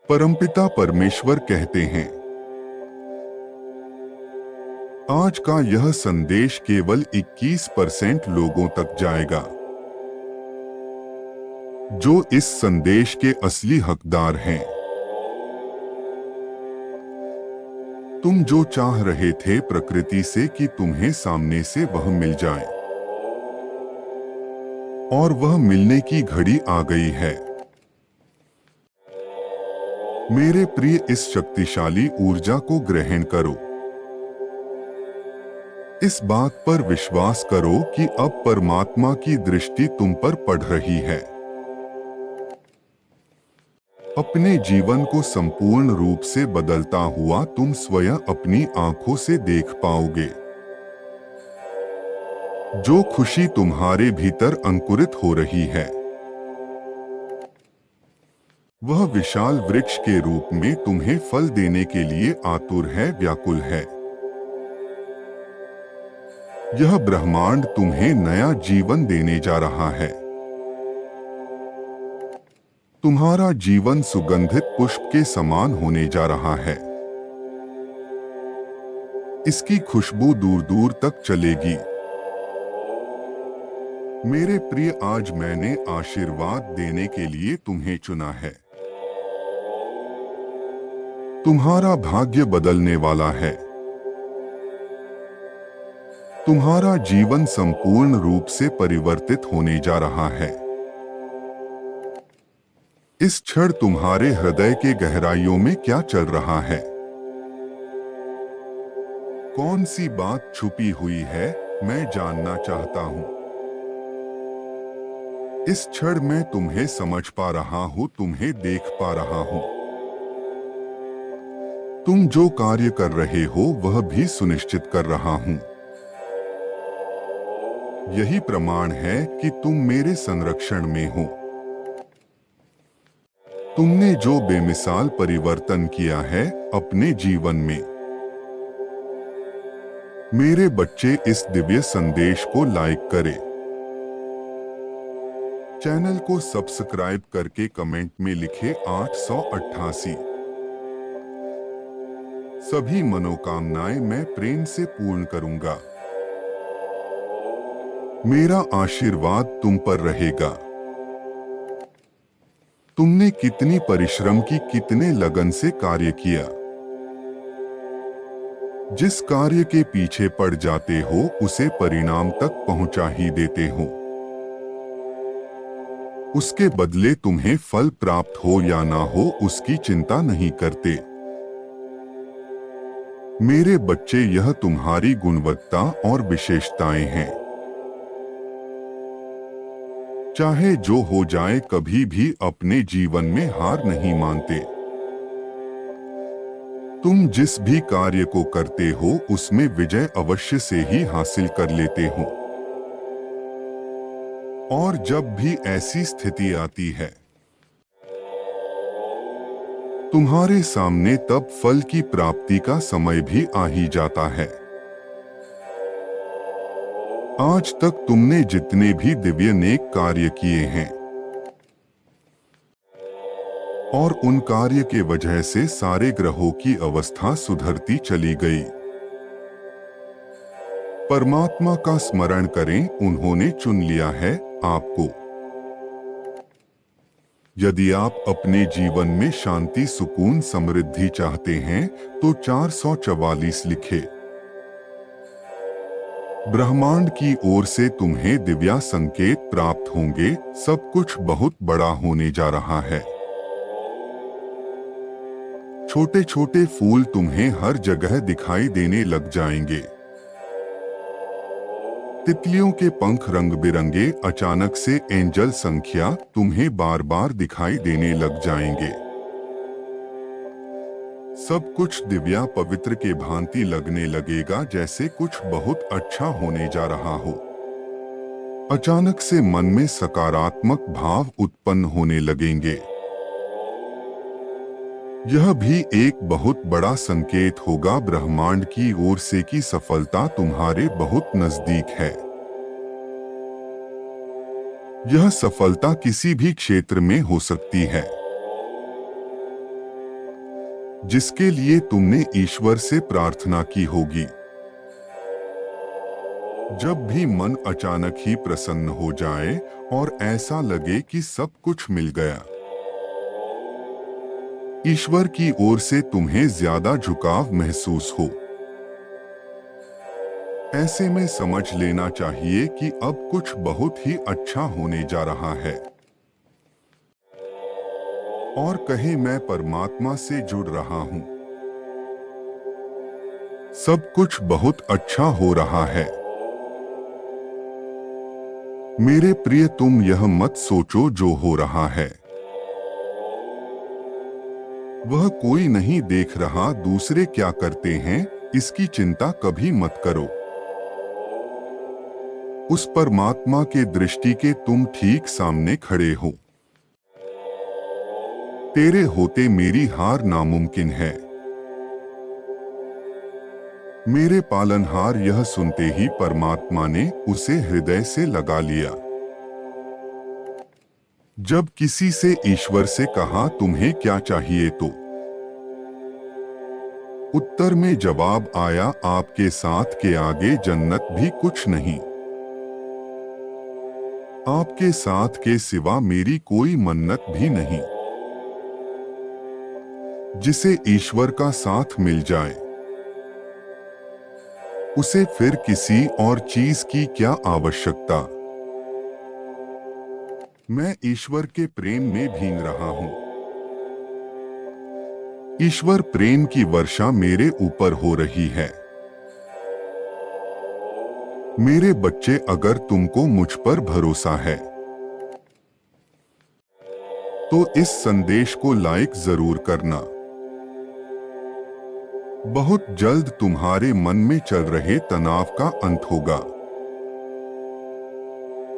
परमपिता परमेश्वर कहते हैं, आज का यह संदेश केवल 21% लोगों तक जाएगा जो इस संदेश के असली हकदार हैं। तुम जो चाह रहे थे प्रकृति से कि तुम्हें सामने से वह मिल जाए, और वह मिलने की घड़ी आ गई है। मेरे प्रिय, इस शक्तिशाली ऊर्जा को ग्रहण करो। इस बात पर विश्वास करो कि अब परमात्मा की दृष्टि तुम पर पड़ रही है। अपने जीवन को संपूर्ण रूप से बदलता हुआ तुम स्वयं अपनी आंखों से देख पाओगे। जो खुशी तुम्हारे भीतर अंकुरित हो रही है, वह विशाल वृक्ष के रूप में तुम्हें फल देने के लिए आतुर है, व्याकुल है। यह ब्रह्मांड तुम्हें नया जीवन देने जा रहा है। तुम्हारा जीवन सुगंधित पुष्प के समान होने जा रहा है। इसकी खुशबू दूर दूर तक चलेगी। मेरे प्रिय, आज मैंने आशीर्वाद देने के लिए तुम्हें चुना है। तुम्हारा भाग्य बदलने वाला है। तुम्हारा जीवन संपूर्ण रूप से परिवर्तित होने जा रहा है। इस क्षण तुम्हारे हृदय के गहराइयों में क्या चल रहा है? कौन सी बात छुपी हुई है, मैं जानना चाहता हूं। इस क्षण मैं तुम्हें समझ पा रहा हूं, तुम्हें देख पा रहा हूं। तुम जो कार्य कर रहे हो वह भी सुनिश्चित कर रहा हूं। यही प्रमाण है कि तुम मेरे संरक्षण में हो। तुमने जो बेमिसाल परिवर्तन किया है अपने जीवन में। मेरे बच्चे, इस दिव्य संदेश को लाइक करें। चैनल को सब्सक्राइब करके कमेंट में लिखे 888। सभी मनोकामनाएं मैं प्रेम से पूर्ण करूंगा। मेरा आशीर्वाद तुम पर रहेगा। तुमने कितनी परिश्रम की, कितने लगन से कार्य किया। जिस कार्य के पीछे पड़ जाते हो उसे परिणाम तक पहुंचा ही देते हो। उसके बदले तुम्हें फल प्राप्त हो या ना हो उसकी चिंता नहीं करते। मेरे बच्चे, यह तुम्हारी गुणवत्ता और विशेषताएं हैं। चाहे जो हो जाए, कभी भी अपने जीवन में हार नहीं मानते। तुम जिस भी कार्य को करते हो उसमें विजय अवश्य से ही हासिल कर लेते हो। और जब भी ऐसी स्थिति आती है तुम्हारे सामने, तब फल की प्राप्ति का समय भी आ ही जाता है। आज तक तुमने जितने भी दिव्य नेक कार्य किए हैं और उन कार्य के वजह से सारे ग्रहों की अवस्था सुधरती चली गई। परमात्मा का स्मरण करें, उन्होंने चुन लिया है आपको। यदि आप अपने जीवन में शांति, सुकून, समृद्धि चाहते हैं तो 444 लिखें। ब्रह्मांड की ओर से तुम्हें दिव्या संकेत प्राप्त होंगे। सब कुछ बहुत बड़ा होने जा रहा है। छोटे छोटे फूल तुम्हें हर जगह दिखाई देने लग जाएंगे। तितलियों के पंख रंग बिरंगे, अचानक से एंजल संख्या तुम्हें बार बार दिखाई देने लग जाएंगे। सब कुछ दिव्या पवित्र के भांति लगने लगेगा, जैसे कुछ बहुत अच्छा होने जा रहा हो। अचानक से मन में सकारात्मक भाव उत्पन्न होने लगेंगे। यह भी एक बहुत बड़ा संकेत होगा ब्रह्मांड की ओर से कि सफलता तुम्हारे बहुत नजदीक है। यह सफलता किसी भी क्षेत्र में हो सकती है। जिसके लिए तुमने ईश्वर से प्रार्थना की होगी। जब भी मन अचानक ही प्रसन्न हो जाए और ऐसा लगे कि सब कुछ मिल गया, ईश्वर की ओर से तुम्हें ज्यादा झुकाव महसूस हो, ऐसे में समझ लेना चाहिए कि अब कुछ बहुत ही अच्छा होने जा रहा है। और कहे मैं परमात्मा से जुड़ रहा हूं, सब कुछ बहुत अच्छा हो रहा है। मेरे प्रिय, तुम यह मत सोचो जो हो रहा है वह कोई नहीं देख रहा, दूसरे क्या करते हैं इसकी चिंता कभी मत करो। उस परमात्मा के दृष्टि के तुम ठीक सामने खड़े हो। तेरे होते मेरी हार नामुमकिन है। मेरे पालनहार यह सुनते ही परमात्मा ने उसे हृदय से लगा लिया। जब किसी से ईश्वर से कहा तुम्हें क्या चाहिए, तो उत्तर में जवाब आया आपके साथ के आगे जन्नत भी कुछ नहीं, आपके साथ के सिवा मेरी कोई मन्नत भी नहीं। जिसे ईश्वर का साथ मिल जाए उसे फिर किसी और चीज की क्या आवश्यकता। मैं ईश्वर के प्रेम में भीग रहा हूं। ईश्वर प्रेम की वर्षा मेरे ऊपर हो रही है। मेरे बच्चे, अगर तुमको मुझ पर भरोसा है तो इस संदेश को लाइक जरूर करना। बहुत जल्द तुम्हारे मन में चल रहे तनाव का अंत होगा।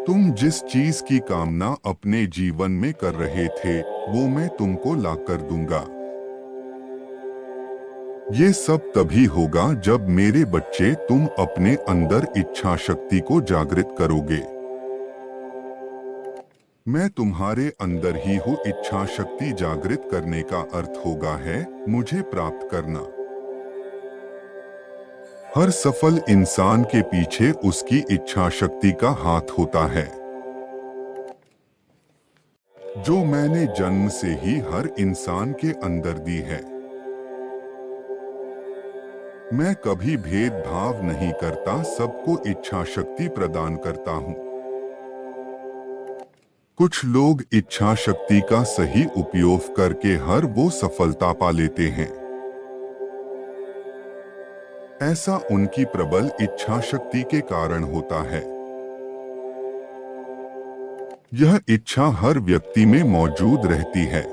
तुम जिस चीज की कामना अपने जीवन में कर रहे थे वो मैं तुमको ला कर दूंगा। ये सब तभी होगा जब मेरे बच्चे तुम अपने अंदर इच्छा शक्ति को जागृत करोगे। मैं तुम्हारे अंदर ही हूँ। इच्छा शक्ति जागृत करने का अर्थ होगा है मुझे प्राप्त करना। हर सफल इंसान के पीछे उसकी इच्छा शक्ति का हाथ होता है, जो मैंने जन्म से ही हर इंसान के अंदर दी है। मैं कभी भेदभाव नहीं करता, सबको इच्छा शक्ति प्रदान करता हूँ। कुछ लोग इच्छा शक्ति का सही उपयोग करके हर वो सफलता पा लेते हैं। ऐसा उनकी प्रबल इच्छा शक्ति के कारण होता है। यह इच्छा हर व्यक्ति में मौजूद रहती है।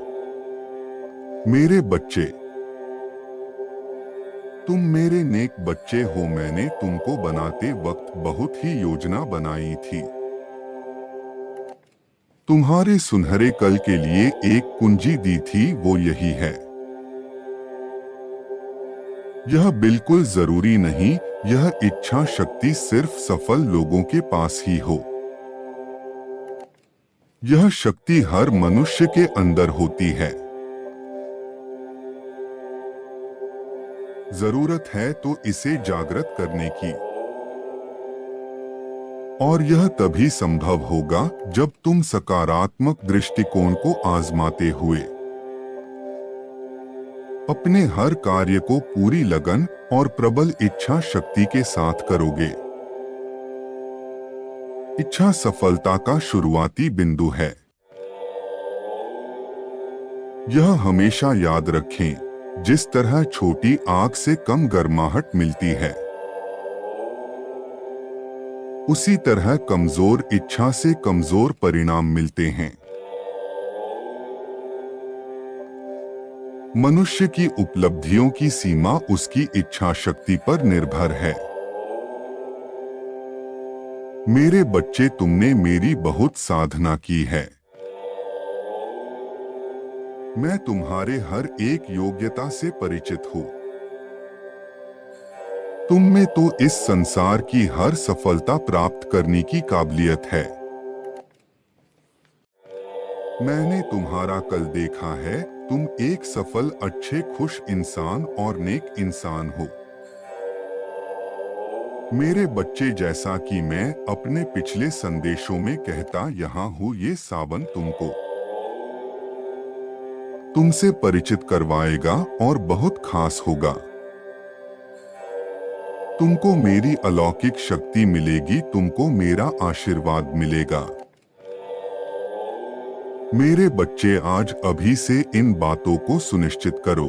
मेरे बच्चे, तुम मेरे नेक बच्चे हो। मैंने तुमको बनाते वक्त बहुत ही योजना बनाई थी। तुम्हारे सुनहरे कल के लिए एक कुंजी दी थी, वो यही है। यह बिल्कुल जरूरी नहीं यह इच्छा शक्ति सिर्फ सफल लोगों के पास ही हो। यह शक्ति हर मनुष्य के अंदर होती है। जरूरत है तो इसे जागृत करने की। और यह तभी संभव होगा जब तुम सकारात्मक दृष्टिकोण को आजमाते हुए अपने हर कार्य को पूरी लगन और प्रबल इच्छा शक्ति के साथ करोगे। इच्छा सफलता का शुरुआती बिंदु है। यह हमेशा याद रखें, जिस तरह छोटी आग से कम गर्माहट मिलती है, उसी तरह कमजोर इच्छा से कमजोर परिणाम मिलते हैं। मनुष्य की उपलब्धियों की सीमा उसकी इच्छा शक्ति पर निर्भर है। मेरे बच्चे, तुमने मेरी बहुत साधना की है। मैं तुम्हारे हर एक योग्यता से परिचित हूँ। तुम में तो इस संसार की हर सफलता प्राप्त करने की काबिलियत है। मैंने तुम्हारा कल देखा है तुम एक सफल, अच्छे, खुश इंसान और नेक इंसान हो। मेरे बच्चे, जैसा कि मैं अपने पिछले संदेशों में कहता यहाँ हूँ, ये सावन तुमसे परिचित करवाएगा और बहुत खास होगा। तुमको मेरी अलौकिक शक्ति मिलेगी, तुमको मेरा आशीर्वाद मिलेगा। मेरे बच्चे, आज अभी से इन बातों को सुनिश्चित करो,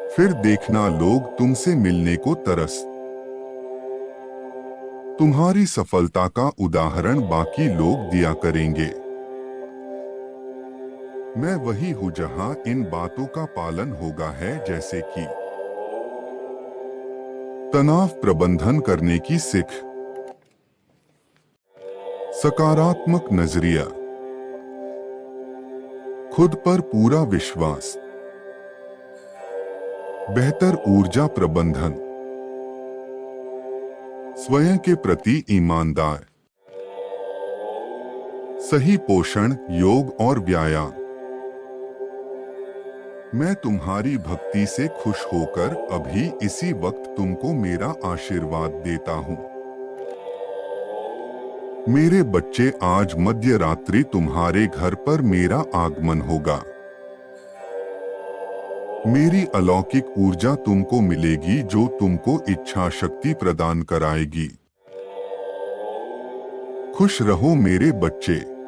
फिर देखना लोग तुमसे मिलने को तुम्हारी सफलता का उदाहरण बाकी लोग दिया करेंगे। मैं वही हूँ जहाँ इन बातों का पालन होगा है, जैसे कि तनाव प्रबंधन करने की सीख, सकारात्मक नजरिया, खुद पर पूरा विश्वास, बेहतर ऊर्जा प्रबंधन, स्वयं के प्रति ईमानदार, सही पोषण, योग और व्यायाम। मैं तुम्हारी भक्ति से खुश होकर अभी इसी वक्त तुमको मेरा आशीर्वाद देता हूँ। मेरे बच्चे, आज मध्य रात्रि तुम्हारे घर पर मेरा आगमन होगा। मेरी अलौकिक ऊर्जा तुमको मिलेगी जो तुमको इच्छा शक्ति प्रदान कराएगी। खुश रहो मेरे बच्चे।